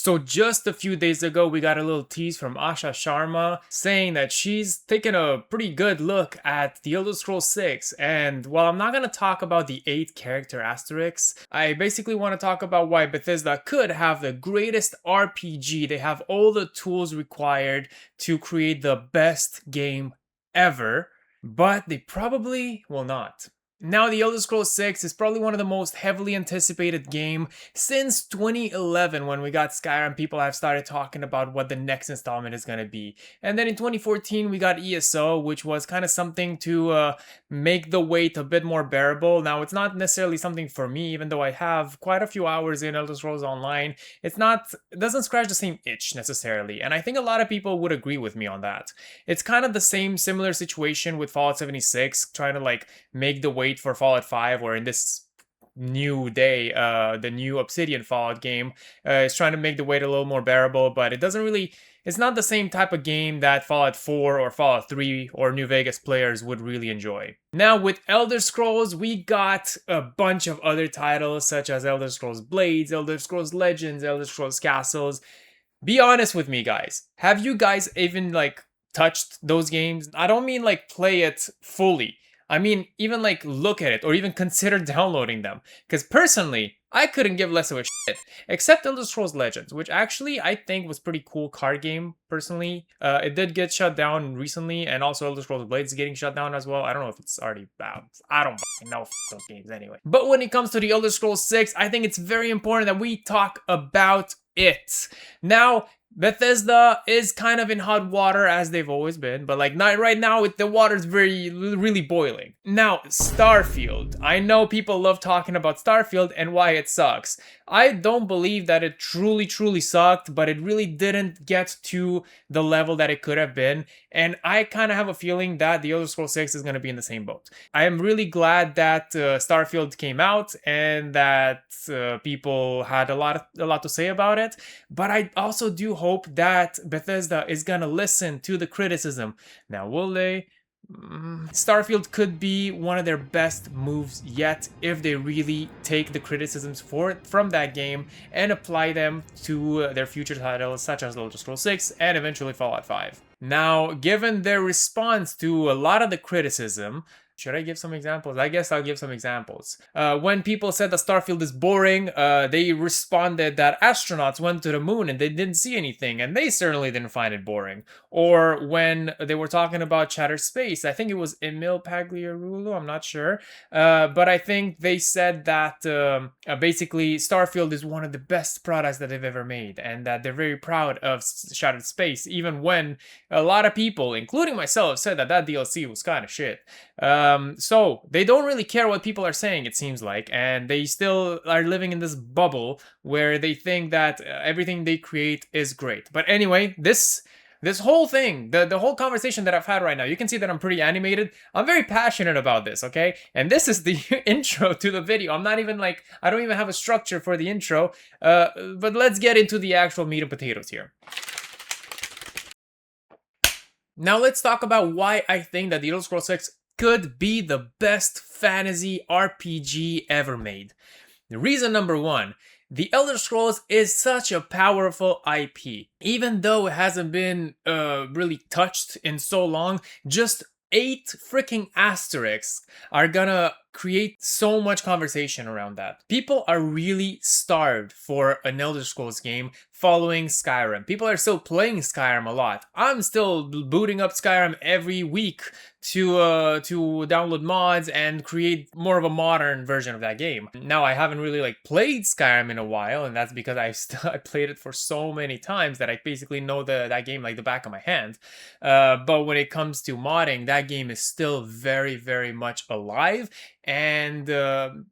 So just a few days ago, we got a little tease from Asha Sharma saying that she's taken a pretty good look at The Elder Scrolls 6. And while I'm not going to talk about the 8 character asterisks, I basically want to talk about why Bethesda could have the greatest RPG. They have all the tools required to create the best game ever, but they probably will not. Now, The Elder Scrolls 6 is probably one of the most heavily anticipated game since 2011 when we got Skyrim. People have started talking about what the next installment is going to be. And then in 2014 we got ESO, which was kind of something to make the wait a bit more bearable. Now, it's not necessarily something for me, even though I have quite a few hours in Elder Scrolls Online. It doesn't scratch the same itch necessarily, and I think a lot of people would agree with me on that. It's kind of the similar situation with Fallout 76, trying to like make the wait for Fallout 5, or in this new day, the new Obsidian Fallout game is trying to make the wait a little more bearable, but it's not the same type of game that Fallout 4 or Fallout 3 or New Vegas players would really enjoy. Now, with Elder Scrolls, we got a bunch of other titles such as Elder Scrolls Blades, Elder Scrolls Legends, Elder Scrolls Castles. Be honest with me, guys. Have you guys even like touched those games? I don't mean like play it fully. I mean, even like look at it or even consider downloading them. Because personally, I couldn't give less of a shit. Except Elder Scrolls Legends, which actually I think was pretty cool card game, personally. It did get shut down recently, and also Elder Scrolls Blades is getting shut down as well. I don't know if it's already out. I don't fucking know those games anyway. But when it comes to the Elder Scrolls 6, I think it's very important that we talk about it. Now, Bethesda is kind of in hot water, as they've always been, but like not right now, the water's really boiling. Now, Starfield. I know people love talking about Starfield and why it sucks. I don't believe that it truly sucked, but it really didn't get to the level that it could have been, and I kind of have a feeling that The Elder Scrolls 6 is going to be in the same boat. I am really glad that Starfield came out and that people had a lot to say about it, but I also do hope that Bethesda is gonna listen to the criticism. Now, will they? Starfield could be one of their best moves yet if they really take the criticisms from that game and apply them to their future titles such as Elder Scrolls 6 and eventually Fallout 5. Now, given their response to a lot of the criticism, should I give some examples? I guess I'll give some examples. When people said that Starfield is boring, they responded that astronauts went to the moon and they didn't see anything, and they certainly didn't find it boring. Or when they were talking about Shattered Space, I think it was Emil Pagliarulo, I'm not sure, but I think they said that basically Starfield is one of the best products that they've ever made, and that they're very proud of Shattered Space, even when a lot of people, including myself, said that DLC was kind of shit. So they don't really care what people are saying, it seems like, and they still are living in this bubble where they think that everything they create is great. But anyway, this whole thing, the whole conversation that I've had right now, you can see that I'm pretty animated. I'm very passionate about this, okay? And this is the intro to the video. I don't even have a structure for the intro, but let's get into the actual meat and potatoes here. Now let's talk about why I think that The Elder Scrolls 6 could be the best fantasy RPG ever made. The reason number one, The Elder Scrolls is such a powerful IP. Even though it hasn't been really touched in so long, just 8 freaking asterisks are gonna create so much conversation around that. People are really starved for an Elder Scrolls game following Skyrim. People are still playing Skyrim a lot. I'm still booting up Skyrim every week to download mods and create more of a modern version of that game. Now, I haven't really played Skyrim in a while, and that's because I played it for so many times that I basically know that game like the back of my hand. But when it comes to modding, that game is still very much alive, and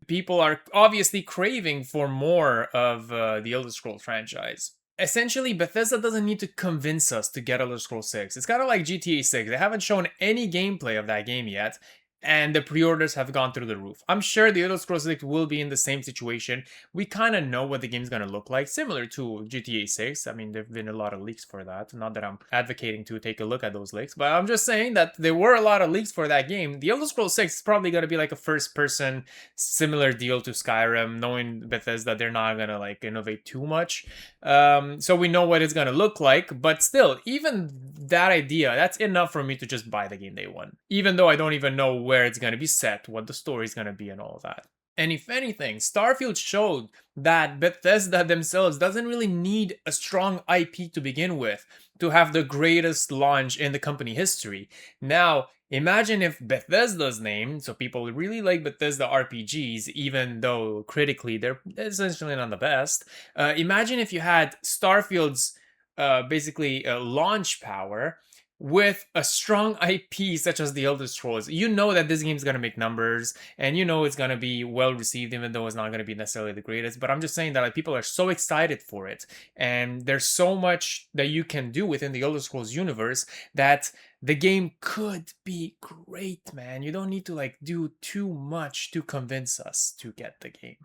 people are obviously craving for more of the Elder Scrolls franchise. Essentially, Bethesda doesn't need to convince us to get Elder Scrolls 6. It's kind of like GTA 6. They haven't shown any gameplay of that game yet, and the pre-orders have gone through the roof. I'm sure the Elder Scrolls 6 will be in the same situation. We kind of know what the game's going to look like, similar to GTA 6. I mean, there have been a lot of leaks for that. Not that I'm advocating to take a look at those leaks, but I'm just saying that there were a lot of leaks for that game. The Elder Scrolls 6 is probably going to be like a first-person similar deal to Skyrim, knowing Bethesda, they're not going to like innovate too much. So we know what it's going to look like, but still, even that idea, that's enough for me to just buy the game day one. Even though I don't even know where it's going to be set, what the story's going to be, and all of that. And if anything, Starfield showed that Bethesda themselves doesn't really need a strong IP to begin with to have the greatest launch in the company history. Now, imagine if Bethesda's name, so people really like Bethesda RPGs, even though critically they're essentially not the best. Imagine if you had Starfield's basically launch power with a strong IP such as the Elder Scrolls. You know that this game's gonna make numbers, and you know it's gonna be well received, even though it's not gonna be necessarily the greatest. But I'm just saying that like people are so excited for it, and there's so much that you can do within the Elder Scrolls universe that the game could be great, man. You don't need to like do too much to convince us to get the game.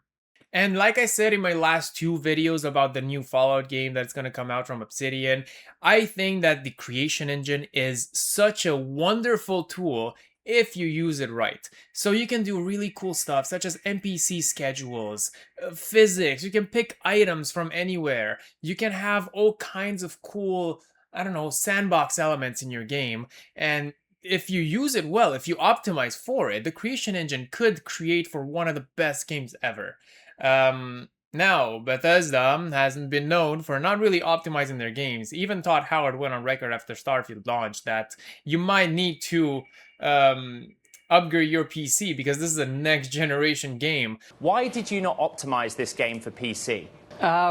And like I said in my last two videos about the new Fallout game that's going to come out from Obsidian, I think that the creation engine is such a wonderful tool if you use it right. So you can do really cool stuff such as NPC schedules, physics, you can pick items from anywhere, you can have all kinds of cool, I don't know, sandbox elements in your game, and if you use it well, if you optimize for it, the creation engine could create for one of the best games ever. Now, Bethesda hasn't been known for not really optimizing their games. Even Todd Howard went on record after Starfield launched that you might need to upgrade your PC because this is a next generation game. Why did you not optimize this game for PC?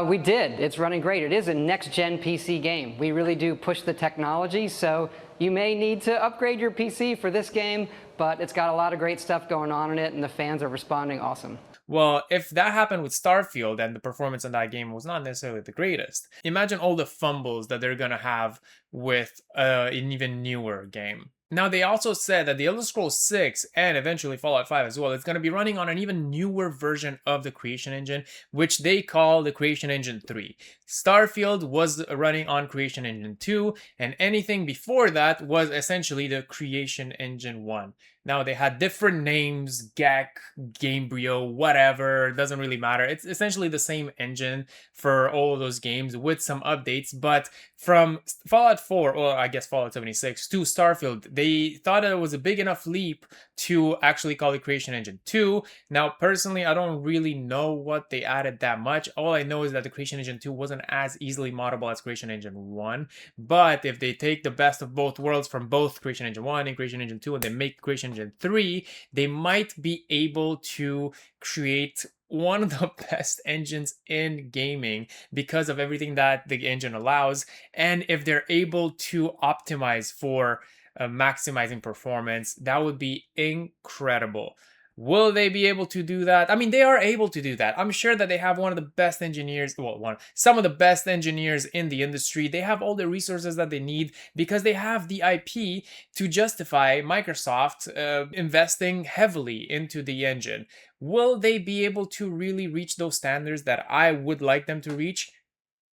We did. It's running great. It is a next-gen PC game. We really do push the technology, so you may need to upgrade your PC for this game, but it's got a lot of great stuff going on in it, and the fans are responding awesome. Well, if that happened with Starfield and the performance in that game was not necessarily the greatest, imagine all the fumbles that they're gonna have with an even newer game. Now, they also said that the Elder Scrolls 6 and eventually Fallout 5 as well, it's going to be running on an even newer version of the Creation Engine, which they call the Creation Engine 3. Starfield was running on Creation Engine 2, and anything before that was essentially the Creation Engine 1. Now, they had different names, GAC, Gamebryo, whatever, doesn't really matter. It's essentially the same engine for all of those games with some updates, but from Fallout 4, or I guess Fallout 76, to Starfield, they thought it was a big enough leap to actually call it Creation Engine 2. Now, personally, I don't really know what they added that much. All I know is that the Creation Engine 2 wasn't as easily moddable as Creation Engine 1, but if they take the best of both worlds from both Creation Engine 1 and Creation Engine 2 and they make Creation Engine 3, they might be able to create one of the best engines in gaming because of everything that the engine allows, and if they're able to optimize for maximizing performance, that would be incredible. Will they be able to do that? I mean, they are able to do that. I'm sure that they have one of the best engineers, well, some of the best engineers in the industry. They have all the resources that they need because they have the IP to justify Microsoft investing heavily into the engine. Will they be able to really reach those standards that I would like them to reach?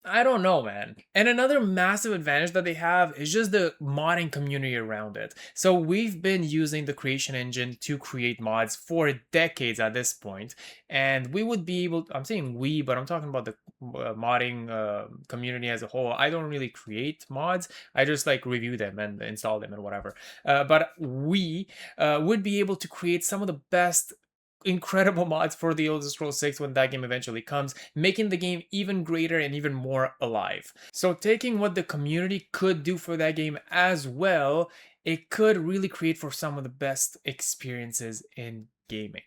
I don't know, man. And another massive advantage that they have is just the modding community around it. So we've been using the Creation Engine to create mods for decades at this point, and we would be able, I'm saying we, but I'm talking about the modding community as a whole. I don't really create mods. I just like review them and install them and whatever. But we would be able to create some of the best incredible mods for the Elder Scrolls 6 when that game eventually comes, making the game even greater and even more alive. So taking what the community could do for that game as well, it could really create for some of the best experiences in gaming.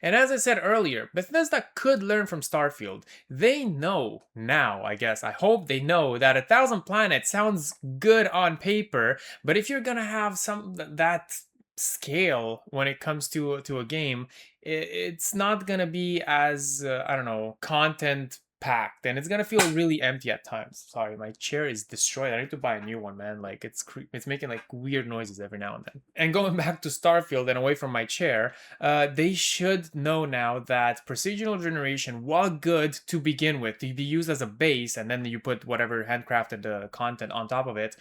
And as I said earlier, Bethesda could learn from Starfield. They know now, I guess, I hope they know that 1,000 planets sounds good on paper, but if you're gonna have some that scale when it comes to a game, it's not gonna be as I don't know, content packed, and it's gonna feel really empty at times. Sorry, my chair is destroyed. I need to buy a new one, man. Like it's making like weird noises every now and then. And going back to Starfield and away from my chair, they should know now that procedural generation, while good to begin with, to be used as a base, and then you put whatever handcrafted content on top of it,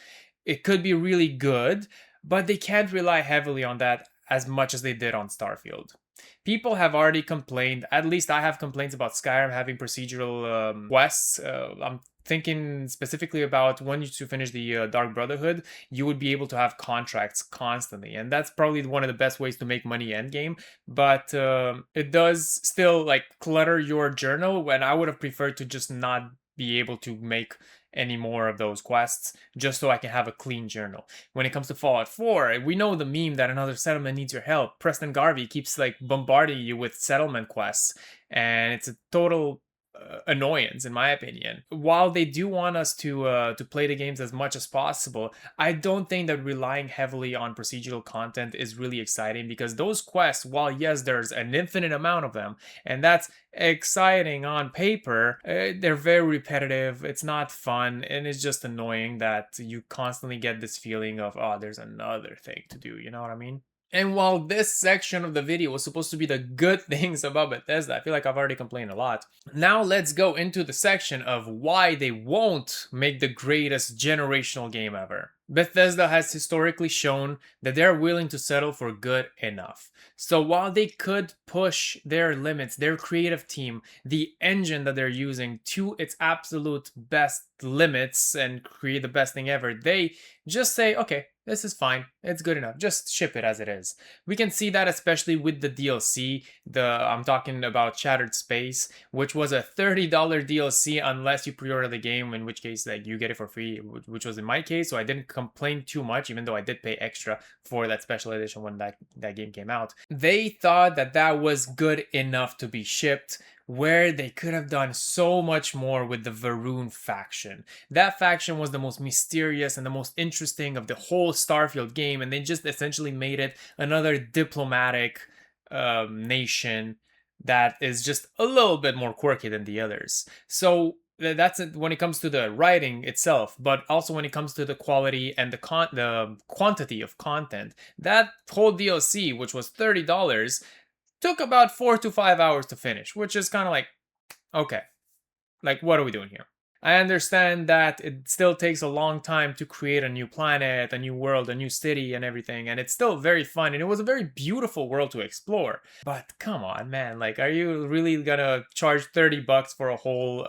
it could be really good, but they can't rely heavily on that as much as they did on Starfield. People have already complained, at least I have complaints about Skyrim having procedural quests. I'm thinking specifically about when you finish the Dark Brotherhood, you would be able to have contracts constantly, and that's probably one of the best ways to make money endgame. But it does still like clutter your journal, when I would have preferred to just not be able to make any more of those quests, just so I can have a clean journal. When it comes to Fallout 4, we know the meme that another settlement needs your help. Preston Garvey keeps like bombarding you with settlement quests, and it's a total annoyance in my opinion. While they do want us to play the games as much as possible, I don't think that relying heavily on procedural content is really exciting, because those quests, while yes, there's an infinite amount of them, and that's exciting on paper, they're very repetitive. It's not fun, and it's just annoying that you constantly get this feeling of, oh, there's another thing to do, you know what I mean? And while this section of the video was supposed to be the good things about Bethesda, I feel like I've already complained a lot. Now let's go into the section of why they won't make the greatest generational game ever. Bethesda has historically shown that they're willing to settle for good enough. So while they could push their limits, their creative team, the engine that they're using to its absolute best limits and create the best thing ever, they just say, okay, this is fine, it's good enough, just ship it as it is. We can see that especially with the DLC, I'm talking about Shattered Space, which was a $30 DLC unless you pre-order the game, in which case like you get it for free, which was in my case, so I didn't complain too much, even though I did pay extra for that special edition when that game came out. They thought that that was good enough to be shipped, where they could have done so much more with the Varun faction. That faction was the most mysterious and the most interesting of the whole Starfield game, and they just essentially made it another diplomatic nation that is just a little bit more quirky than the others. So that's it when it comes to the writing itself, but also when it comes to the quality and the quantity of content. That whole DLC, which was $30, took about 4 to 5 hours to finish, which is kind of like, okay, like what are we doing here? I understand that it still takes a long time to create a new planet, a new world, a new city and everything, and it's still very fun, and it was a very beautiful world to explore. But come on, man, like, are you really gonna charge $30 for a whole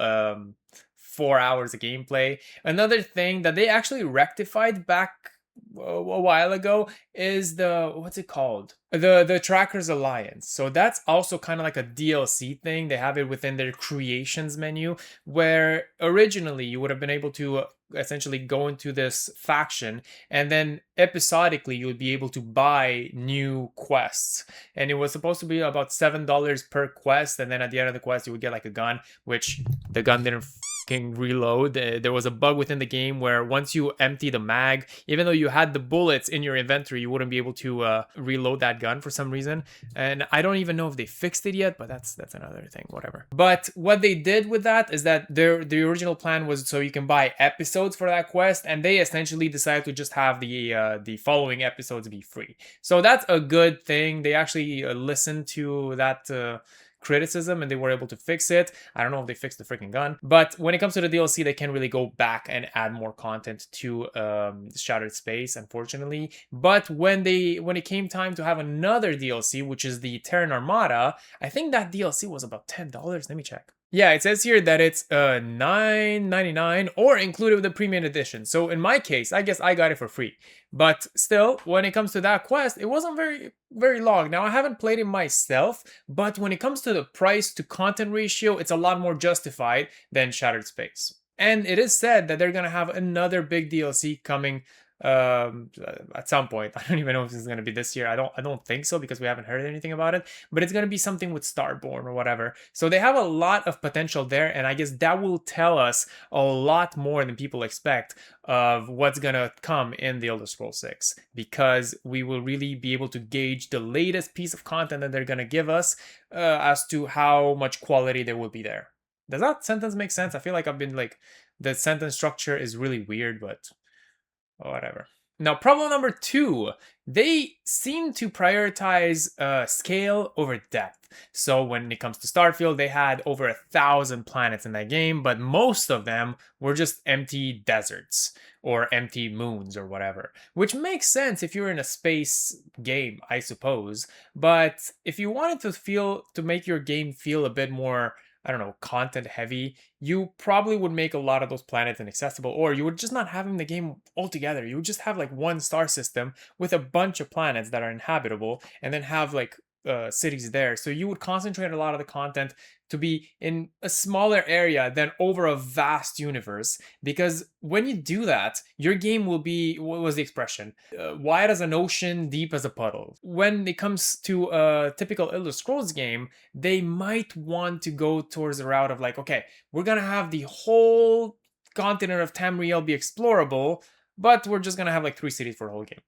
4 hours of gameplay? Another thing that they actually rectified back a while ago is what's it called? The Trackers Alliance. So that's also kind of like a DLC thing. They have it within their creations menu, where originally you would have been able to essentially go into this faction, and then episodically you would be able to buy new quests, and it was supposed to be about $7 per quest, and then at the end of the quest you would get like a gun, which the gun didn't reload. There was a bug within the game where once you empty the mag, even though you had the bullets in your inventory, you wouldn't be able to reload that gun for some reason. And I don't even know if they fixed it yet, but that's another thing, whatever. But what they did with that is that the original plan was so you can buy episodes for that quest, and they essentially decided to just have the following episodes be free. So that's a good thing. They actually listened to that criticism, and they were able to fix it. I don't know if they fixed the freaking gun, but when it comes to the DLC, they can't really go back and add more content to Shattered Space, unfortunately. But when it came time to have another DLC, which is the Terran Armada, I think that DLC was about $10. Let me check. Yeah, it says here that it's $9.99 or included with the premium edition. So in my case, I guess I got it for free. But still, when it comes to that quest, it wasn't very long. Now, I haven't played it myself, but when it comes to the price to content ratio, it's a lot more justified than Shattered Space. And it is said that they're gonna have another big DLC coming at some point. I don't even know if this is going to be this year. I don't think so, because we haven't heard anything about it, but it's going to be something with Starborn or whatever. So they have a lot of potential there, and I guess that will tell us a lot more than people expect of what's going to come in the Elder Scrolls 6, because we will really be able to gauge the latest piece of content that they're going to give us as to how much quality there will be there. Does that sentence make sense? I feel like I've been like, the sentence structure is really weird, but whatever. Now, problem number 2, they seem to prioritize scale over depth. So when it comes to Starfield, they had over 1,000 planets in that game, but most of them were just empty deserts or empty moons or whatever, which makes sense if you're in a space game, I suppose. But if you wanted to make your game feel a bit more, I don't know, content heavy, you probably would make a lot of those planets inaccessible, or you would just not have in the game altogether. You would just have like one star system with a bunch of planets that are inhabitable, and then have like cities there. So you would concentrate a lot of the content to be in a smaller area than over a vast universe. Because when you do that, your game will be, what was the expression? Wide as an ocean, deep as a puddle. When it comes to a typical Elder Scrolls game, they might want to go towards the route of like, okay, we're gonna have the whole continent of Tamriel be explorable, but we're just gonna have like 3 cities for the whole game.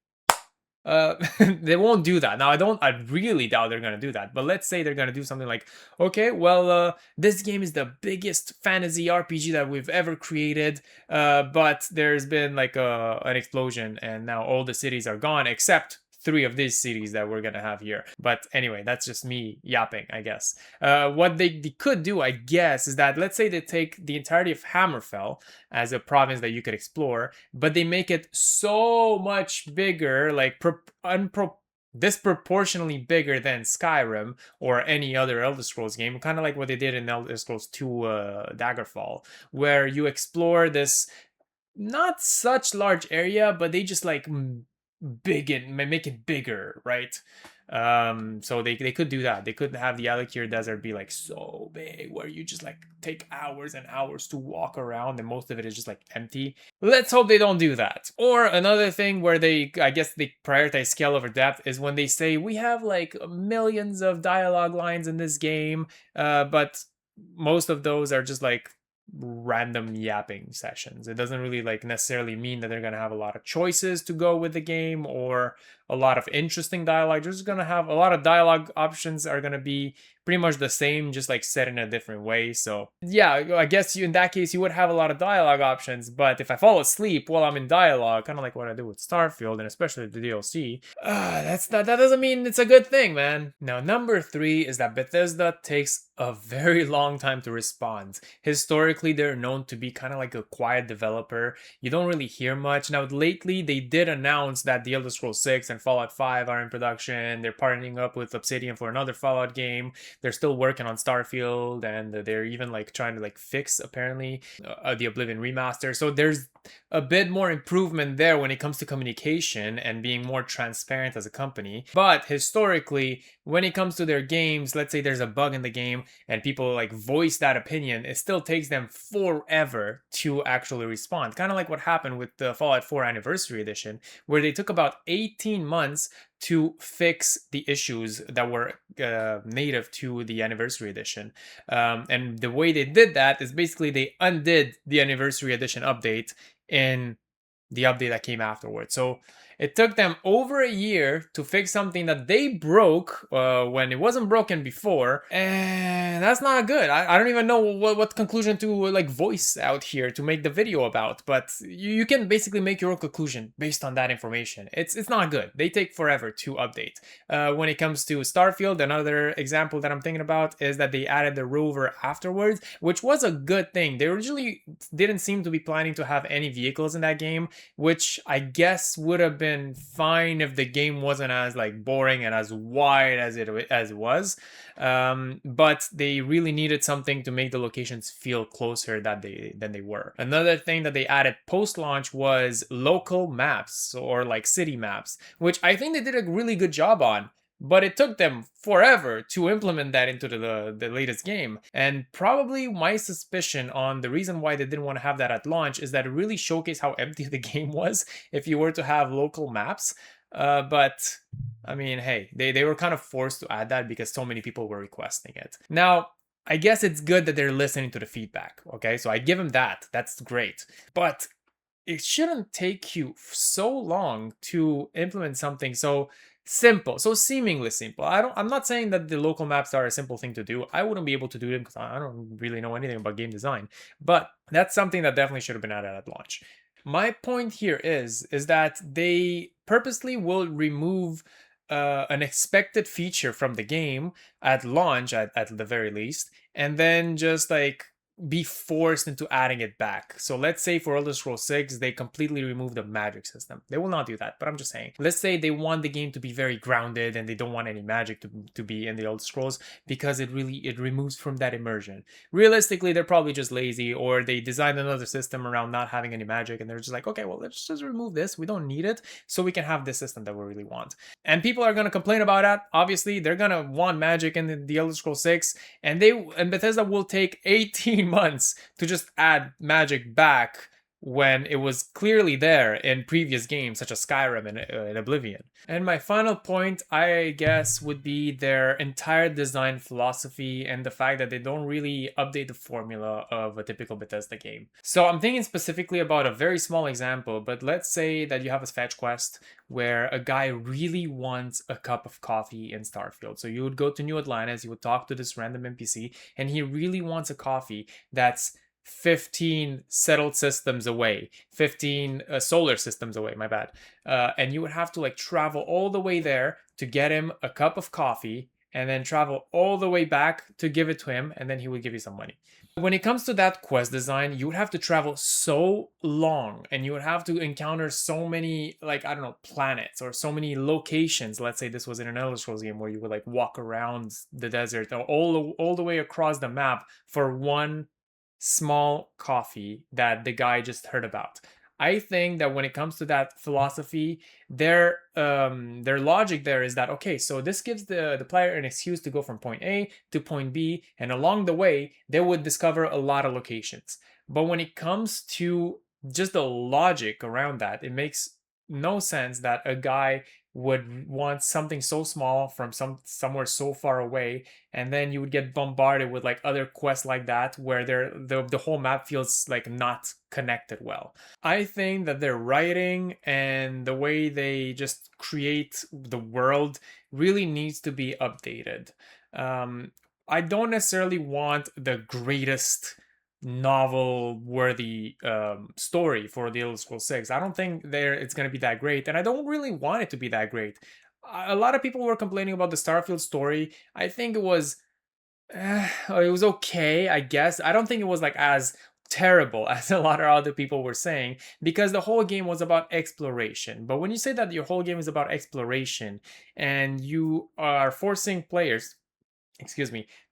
They won't do that. Now, I really doubt they're gonna do that, but let's say they're gonna do something like, okay, well, this game is the biggest fantasy RPG that we've ever created, but there's been like an explosion, and now all the cities are gone except 3 of these cities that we're gonna have here. But anyway, that's just me yapping, I guess. What they could do, I guess, is that, let's say they take the entirety of Hammerfell as a province that you could explore, but they make it so much bigger, like disproportionately bigger than Skyrim or any other Elder Scrolls game, kind of like what they did in Elder Scrolls 2 Daggerfall, where you explore this not such large area, but they just like make it bigger, right? So they could do that. They could have the Alikir Desert be like so big where you just like take hours and hours to walk around and most of it is just like empty. Let's hope they don't do that. Or another thing where I guess they prioritize scale over depth is when they say we have like millions of dialogue lines in this game, but most of those are just like random yapping sessions. It doesn't really like necessarily mean that they're going to have a lot of choices to go with the game or a lot of interesting dialogue. They're just going to have a lot of dialogue options are going to be pretty much the same, just like said in a different way. So yeah, I guess in that case you would have a lot of dialogue options, but if I fall asleep while I'm in dialogue, kind of like what I do with Starfield and especially the DLC, that doesn't mean it's a good thing, man. Now, number 3 is that Bethesda takes a very long time to respond. Historically, they're known to be kind of like a quiet developer. You don't really hear much. Now, lately, they did announce that the Elder Scrolls 6 and Fallout 5 are in production. They're partnering up with Obsidian for another Fallout game. They're still working on Starfield, and they're even like trying to like fix apparently the Oblivion remaster. So there's a bit more improvement there when it comes to communication and being more transparent as a company. But historically, when it comes to their games, let's say there's a bug in the game and people like voice that opinion, it still takes them forever to actually respond. Kind of like what happened with the Fallout 4 Anniversary Edition, where they took about 18 months to fix the issues that were native to the Anniversary Edition. And the way they did that is basically they undid the Anniversary Edition update in the update that came afterwards. So it took them over a year to fix something that they broke when it wasn't broken before, and that's not good. I don't even know what conclusion to like voice out here to make the video about, but you can basically make your own conclusion based on that information. It's not good. They take forever to update. When it comes to Starfield, another example that I'm thinking about is that they added the rover afterwards, which was a good thing. They originally didn't seem to be planning to have any vehicles in that game, which I guess would have been fine if the game wasn't as like boring and as wide as it was, but they really needed something to make the locations feel closer than they were. Another thing that they added post-launch was local maps or like city maps, which I think they did a really good job on. But it took them forever to implement that into the latest game. And probably my suspicion on the reason why they didn't want to have that at launch is that it really showcased how empty the game was if you were to have local maps. But I mean, hey, they were kind of forced to add that because so many people were requesting it. Now, I guess it's good that they're listening to the feedback, okay? So I give them that. That's great. But it shouldn't take you so long to implement something. So simple, so seemingly simple. I'm not saying that the local maps are a simple thing to do. I wouldn't be able to do them because I don't really know anything about game design, but that's something that definitely should have been added at launch. My point here is that they purposely will remove an expected feature from the game at launch, at the very least, and then just like be forced into adding it back. So let's say for Elder Scrolls 6, they completely remove the magic system. They will not do that, but I'm just saying. Let's say they want the game to be very grounded and they don't want any magic to be in the Elder Scrolls because it removes from that immersion. Realistically, they're probably just lazy, or they designed another system around not having any magic and they're just like, okay, well, let's just remove this. We don't need it, so we can have this system that we really want. And people are going to complain about that. Obviously, they're going to want magic in the Elder Scrolls 6, and Bethesda will take 18 months to just add magic back when it was clearly there in previous games such as Skyrim and Oblivion. And my final point, I guess, would be their entire design philosophy and the fact that they don't really update the formula of a typical Bethesda game. So I'm thinking specifically about a very small example, but let's say that you have a fetch quest where a guy really wants a cup of coffee in Starfield. So you would go to New Atlantis, you would talk to this random NPC, and he really wants a coffee that's 15 settled systems away, 15 solar systems away, my bad. And you would have to like travel all the way there to get him a cup of coffee, and then travel all the way back to give it to him, and then he would give you some money. When it comes to that quest design, you would have to travel so long, and you would have to encounter so many, like, I don't know, planets or so many locations. Let's say this was in an Elder Scrolls game where you would like walk around the desert or all the way across the map for one small coffee that the guy just heard about. I think that when it comes to that philosophy, their logic there is that, okay, so this gives the player an excuse to go from point A to point B, and along the way they would discover a lot of locations. But when it comes to just the logic around that, it makes no sense that a guy would want something so small from somewhere so far away, and then you would get bombarded with like other quests like that where the whole map feels like not connected well. I think that their writing and the way they just create the world really needs to be updated. I don't necessarily want the greatest novel worthy story for the Elder Scrolls 6. I don't think it's going to be that great, and I don't really want it to be that great. A lot of people were complaining about the Starfield story. I think it was okay, I guess. I don't think it was like as terrible as a lot of other people were saying, because the whole game was about exploration. But when you say that your whole game is about exploration and you are forcing players,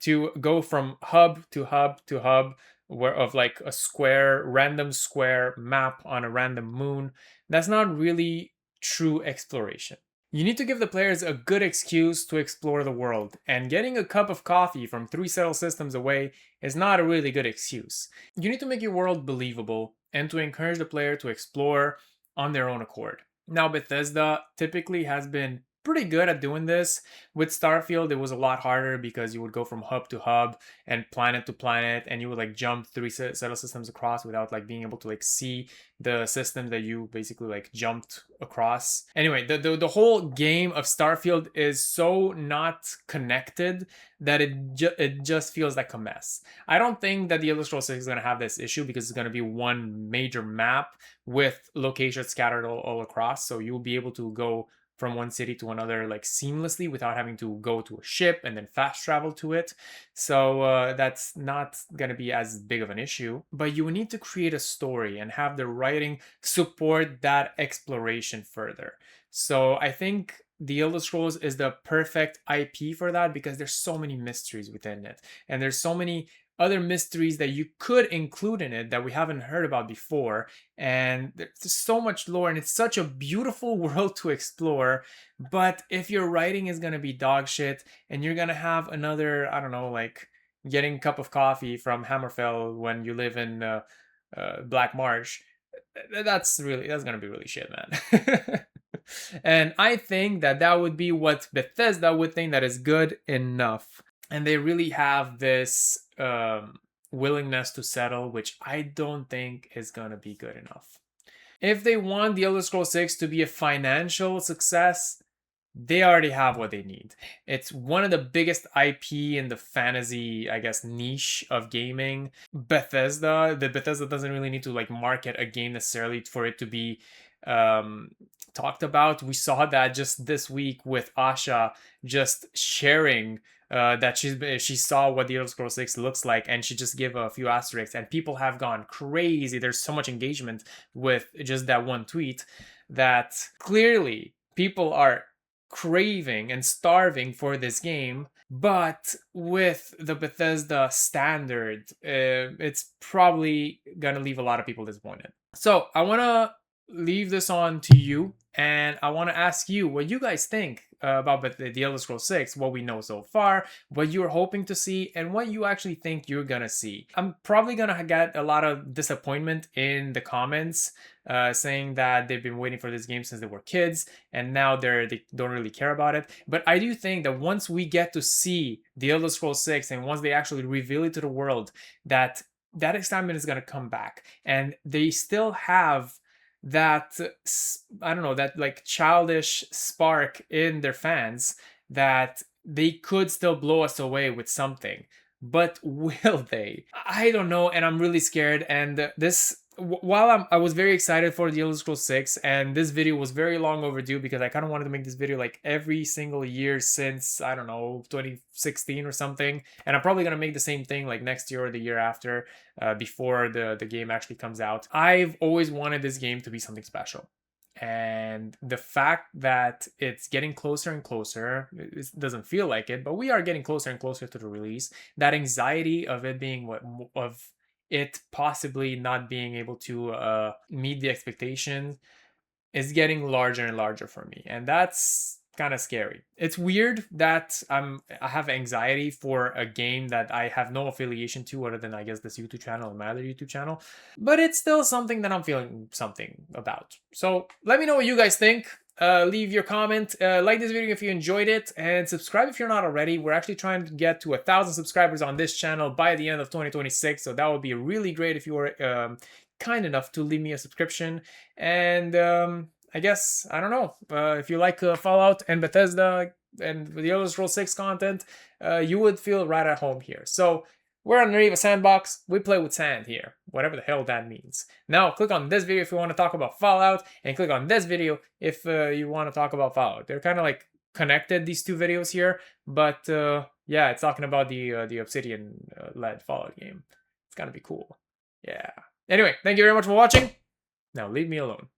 to go from hub to hub to hub, where of like a random square map on a random moon, that's not really true exploration. You need to give the players a good excuse to explore the world, and getting a cup of coffee from 3 settled systems away is not a really good excuse. You need to make your world believable and to encourage the player to explore on their own accord. Now, Bethesda typically has been pretty good at doing this. With Starfield, it was a lot harder because you would go from hub to hub and planet to planet, and you would like jump 3 settled systems across without like being able to like see the system that you basically like jumped across. Anyway, the whole game of Starfield is so not connected that it just feels like a mess. I don't think that the Elder Scrolls 6 is going to have this issue because it's going to be one major map with locations scattered all across, so you'll be able to go from one city to another like seamlessly without having to go to a ship and then fast travel to it. So that's not gonna be as big of an issue, but you need to create a story and have the writing support that exploration further. So I think the Elder Scrolls is the perfect IP for that, because there's so many mysteries within it, and there's so many other mysteries that you could include in it that we haven't heard about before, and there's so much lore, and it's such a beautiful world to explore. But if your writing is going to be dog shit and you're going to have another, I don't know, like getting a cup of coffee from Hammerfell when you live in Black Marsh, that's going to be really shit, man. And I think that would be what Bethesda would think that is good enough. And they really have this willingness to settle, which I don't think is going to be good enough. If they want the Elder Scrolls 6 to be a financial success, they already have what they need. It's one of the biggest IP in the fantasy, I guess, niche of gaming. Bethesda doesn't really need to like market a game necessarily for it to be talked about. We saw that just this week with Asha just sharing that she saw what the Elder Scrolls 6 looks like, and she just gave a few asterisks, and people have gone crazy. There's so much engagement with just that one tweet that clearly people are craving and starving for this game, but with the Bethesda standard, it's probably gonna leave a lot of people disappointed. So I want to leave this on to you, and I want to ask you what you guys think about the Elder Scrolls 6, what we know so far, what you're hoping to see, and what you actually think you're gonna see. I'm probably gonna get a lot of disappointment in the comments saying that they've been waiting for this game since they were kids and now they don't really care about it. But I do think that once we get to see the Elder Scrolls 6 and once they actually reveal it to the world, that excitement is gonna come back, and they still have that, I don't know, that like childish spark in their fans that they could still blow us away with something. But will they? I don't know, and I'm really scared. And while I was very excited for the Elder Scrolls 6, and this video was very long overdue because I kind of wanted to make this video like every single year since, I don't know, 2016 or something. And I'm probably going to make the same thing like next year or the year after, before the game actually comes out. I've always wanted this game to be something special. And the fact that it's getting closer and closer, it doesn't feel like it, but we are getting closer and closer to the release. That anxiety of it being it possibly not being able to meet the expectations is getting larger and larger for me, and that's kind of scary. It's weird that I have anxiety for a game that I have no affiliation to other than, I guess, this YouTube channel and my other YouTube channel, but it's still something that I'm feeling something about. So let me know what you guys think. Leave your comment, like this video if you enjoyed it, and subscribe if you're not already. We're actually trying to get to 1,000 subscribers on this channel by the end of 2026, so that would be really great if you were kind enough to leave me a subscription. And I guess, I don't know, if you like Fallout and Bethesda and the Elder Scrolls 6 content, you would feel right at home here. So we're underneath a sandbox. We play with sand here, whatever the hell that means. Now, click on this video if you want to talk about Fallout, and click on this video if you want to talk about Fallout. They're kind of like connected, these two videos here, but yeah, it's talking about the Obsidian-led Fallout game. It's gonna be cool. Yeah. Anyway, thank you very much for watching. Now leave me alone.